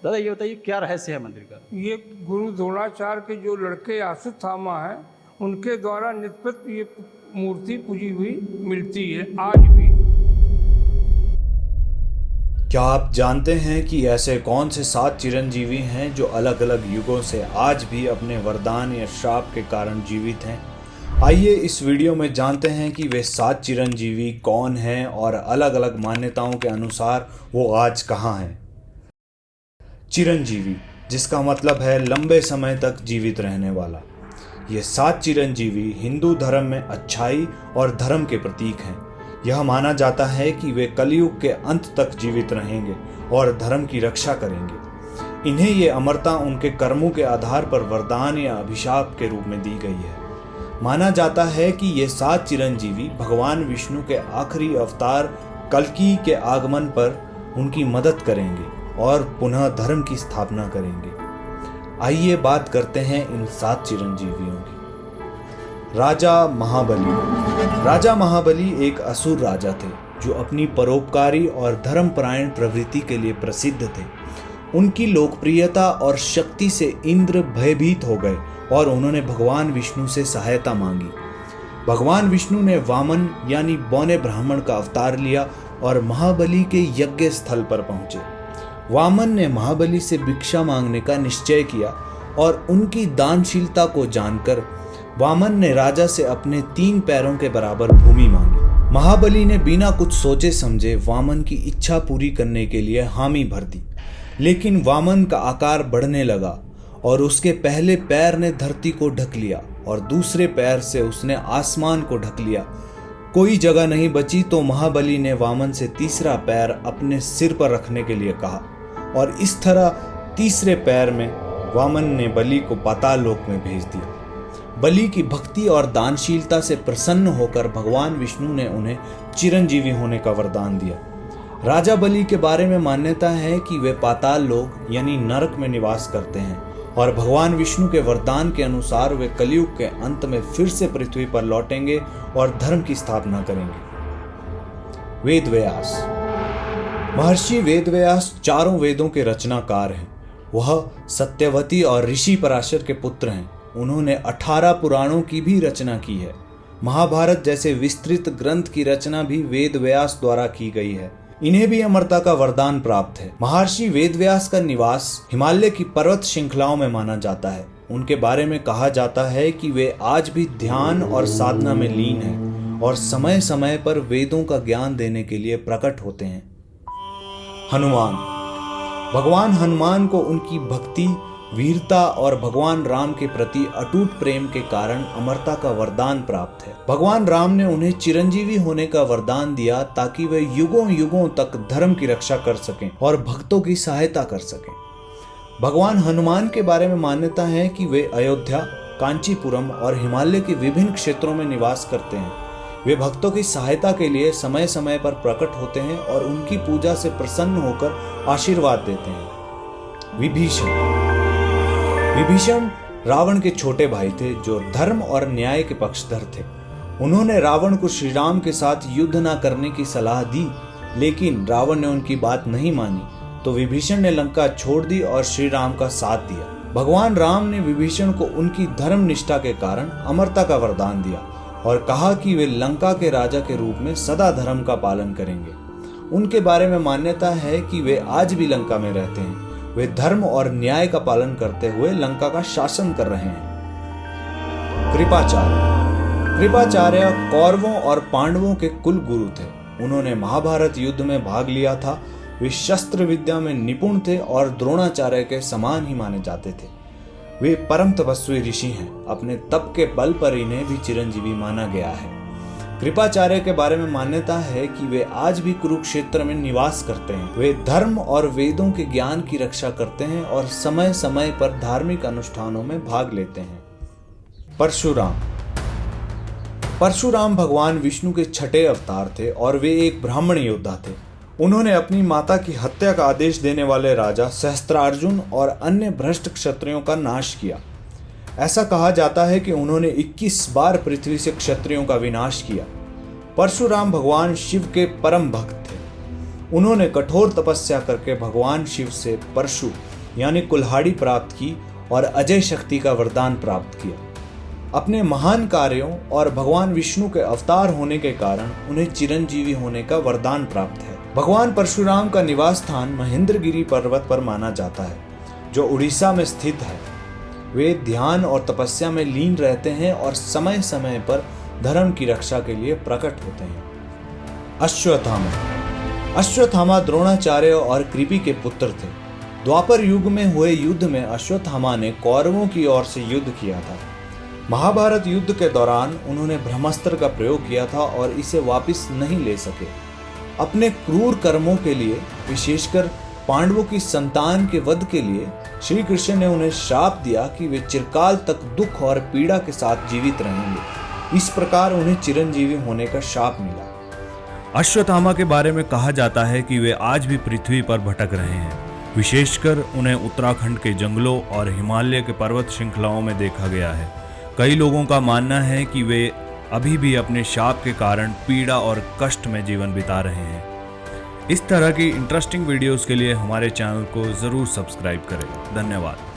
दादा ये बताइए क्या रहस्य है मंदिर का? ये गुरु द्रोणाचार्य के जो लड़के अश्वत्थामा हैं उनके द्वारा नित्य ये मूर्ति पूजी हुई मिलती है आज भी। क्या आप जानते हैं कि ऐसे कौन से 7 चिरंजीवी हैं जो अलग अलग युगों से आज भी अपने वरदान या श्राप के कारण जीवित हैं? आइए इस वीडियो में जानते हैं कि वे 7 चिरंजीवी कौन हैं और अलग अलग मान्यताओं के अनुसार वो आज कहाँ हैं। चिरंजीवी, जिसका मतलब है लंबे समय तक जीवित रहने वाला। ये 7 चिरंजीवी हिंदू धर्म में अच्छाई और धर्म के प्रतीक हैं। यह माना जाता है कि वे कलयुग के अंत तक जीवित रहेंगे और धर्म की रक्षा करेंगे। इन्हें ये अमरता उनके कर्मों के आधार पर वरदान या अभिशाप के रूप में दी गई है। माना जाता है कि ये 7 चिरंजीवी भगवान विष्णु के आखिरी अवतार कल्कि के आगमन पर उनकी मदद करेंगे और पुनः धर्म की स्थापना करेंगे। आइए बात करते हैं इन 7 चिरंजीवियों की। राजा महाबली। राजा महाबली एक असुर राजा थे जो अपनी परोपकारी और धर्मपरायण प्रवृत्ति के लिए प्रसिद्ध थे। उनकी लोकप्रियता और शक्ति से इंद्र भयभीत हो गए और उन्होंने भगवान विष्णु से सहायता मांगी। भगवान विष्णु ने वामन यानी बौने ब्राह्मण का अवतार लिया और महाबली के यज्ञ स्थल पर पहुंचे। वामन ने महाबली से भिक्षा मांगने का निश्चय किया और उनकी दानशीलता को जानकर वामन ने राजा से अपने 3 पैरों के बराबर भूमि मांगी। महाबली ने बिना कुछ सोचे समझे वामन की इच्छा पूरी करने के लिए हामी भर दी, लेकिन वामन का आकार बढ़ने लगा और उसके पहले पैर ने धरती को ढक लिया और दूसरे पैर से उसने आसमान को ढक लिया। कोई जगह नहीं बची तो महाबली ने वामन से तीसरा पैर अपने सिर पर रखने के लिए कहा और इस तरह तीसरे पैर में वामन ने बलि को पाताल लोक में भेज दिया। बलि की भक्ति और दानशीलता से प्रसन्न होकर भगवान विष्णु ने उन्हें चिरंजीवी होने का वरदान दिया। राजा बलि के बारे में मान्यता है कि वे पाताल लोक यानी नरक में निवास करते हैं और भगवान विष्णु के वरदान के अनुसार वे कलयुग के अंत में फिर से पृथ्वी पर लौटेंगे और धर्म की स्थापना करेंगे। वेदव्यास। महर्षि वेदव्यास 4 वेदों के रचनाकार हैं। वह सत्यवती और ऋषि पराशर के पुत्र हैं। उन्होंने 18 पुराणों की भी रचना की है। महाभारत जैसे विस्तृत ग्रंथ की रचना भी वेदव्यास द्वारा की गई है। इन्हें भी अमरता का वरदान प्राप्त है। महर्षि वेदव्यास का निवास हिमालय की पर्वत श्रृंखलाओं में माना जाता है। उनके बारे में कहा जाता है कि वे आज भी ध्यान और साधना में लीन हैं और समय समय पर वेदों का ज्ञान देने के लिए प्रकट होते हैं। हनुमान। भगवान हनुमान को उनकी भक्ति, वीरता और भगवान राम के प्रति अटूट प्रेम के कारण अमरता का वरदान प्राप्त है। भगवान राम ने उन्हें चिरंजीवी होने का वरदान दिया ताकि वे युगों युगों तक धर्म की रक्षा कर सकें और भक्तों की सहायता कर सकें। भगवान हनुमान के बारे में मान्यता है कि वे अयोध्या, कांचीपुरम और हिमालय के विभिन्न क्षेत्रों में निवास करते हैं। वे भक्तों की सहायता के लिए समय समय पर प्रकट होते हैं और उनकी पूजा से प्रसन्न होकर आशीर्वाद देते हैं। विभीषण। विभीषण रावण के छोटे भाई थे जो धर्म और न्याय के पक्षधर थे। उन्होंने रावण को श्री राम के साथ युद्ध न करने की सलाह दी, लेकिन रावण ने उनकी बात नहीं मानी तो विभीषण ने लंका छोड़ दी और श्री राम का साथ दिया। भगवान राम ने विभीषण को उनकी धर्म निष्ठा के कारण अमरता का वरदान दिया और कहा कि वे लंका के राजा के रूप में सदा धर्म का पालन करेंगे। उनके बारे में मान्यता है कि वे आज भी लंका में रहते हैं। वे धर्म और न्याय का पालन करते हुए लंका का शासन कर रहे हैं। कृपाचार्य। कृपाचार्य कौरवों और पांडवों के कुल गुरु थे। उन्होंने महाभारत युद्ध में भाग लिया था। वे शस्त्र विद्या में निपुण थे और द्रोणाचार्य के समान ही माने जाते थे। वे परम तपस्वी ऋषि हैं। अपने तप के बल पर इन्हें भी चिरंजीवी माना गया है। कृपाचार्य के बारे में मान्यता है कि वे आज भी कुरुक्षेत्र में निवास करते हैं। वे धर्म और वेदों के ज्ञान की रक्षा करते हैं और समय समय पर धार्मिक अनुष्ठानों में भाग लेते हैं। परशुराम। परशुराम भगवान विष्णु के 6ठे अवतार थे और वे एक ब्राह्मण योद्धा थे। उन्होंने अपनी माता की हत्या का आदेश देने वाले राजा सहस्त्रार्जुन और अन्य भ्रष्ट क्षत्रियों का नाश किया। ऐसा कहा जाता है कि उन्होंने 21 बार पृथ्वी से क्षत्रियों का विनाश किया। परशुराम भगवान शिव के परम भक्त थे। उन्होंने कठोर तपस्या करके भगवान शिव से परशु यानी कुल्हाड़ी प्राप्त की और अजय शक्ति का वरदान प्राप्त किया। अपने महान कार्यों और भगवान विष्णु के अवतार होने के कारण उन्हें चिरंजीवी होने का वरदान प्राप्त है। भगवान परशुराम का निवास स्थान महेंद्रगिरी पर्वत पर माना जाता है, जो उड़ीसा में स्थित है। वे ध्यान और तपस्या में लीन रहते हैं और समय समय पर धर्म की रक्षा के लिए प्रकट होते हैं। अश्वत्थामा द्रोणाचार्य और कृपि के पुत्र थे। द्वापर युग में हुए युद्ध में अश्वत्थामा ने कौरवों की ओर से युद्ध किया था। महाभारत युद्ध के दौरान उन्होंने ब्रह्मास्त्र का प्रयोग किया था और इसे वापस नहीं ले सके। अपने क्रूर कर्मों के लिए, विशेषकर पांडवों की संतान के वध के लिए, श्री कृष्ण ने उन्हें श्राप दिया कि वे चिरकाल तक दुख और पीड़ा के साथ जीवित रहेंगे। इस प्रकार उन्हें चिरंजीवी होने का श्राप मिला। अश्वत्थामा के बारे में कहा जाता है कि वे आज भी पृथ्वी पर भटक रहे हैं। विशेषकर उन्हें उत्तराखंड के जंगलों और हिमालय के पर्वत श्रृंखलाओं में देखा गया है। कई लोगों का मानना है कि वे अभी भी अपने शाप के कारण पीड़ा और कष्ट में जीवन बिता रहे हैं। इस तरह की इंटरेस्टिंग वीडियोस के लिए हमारे चैनल को ज़रूर सब्सक्राइब करें। धन्यवाद।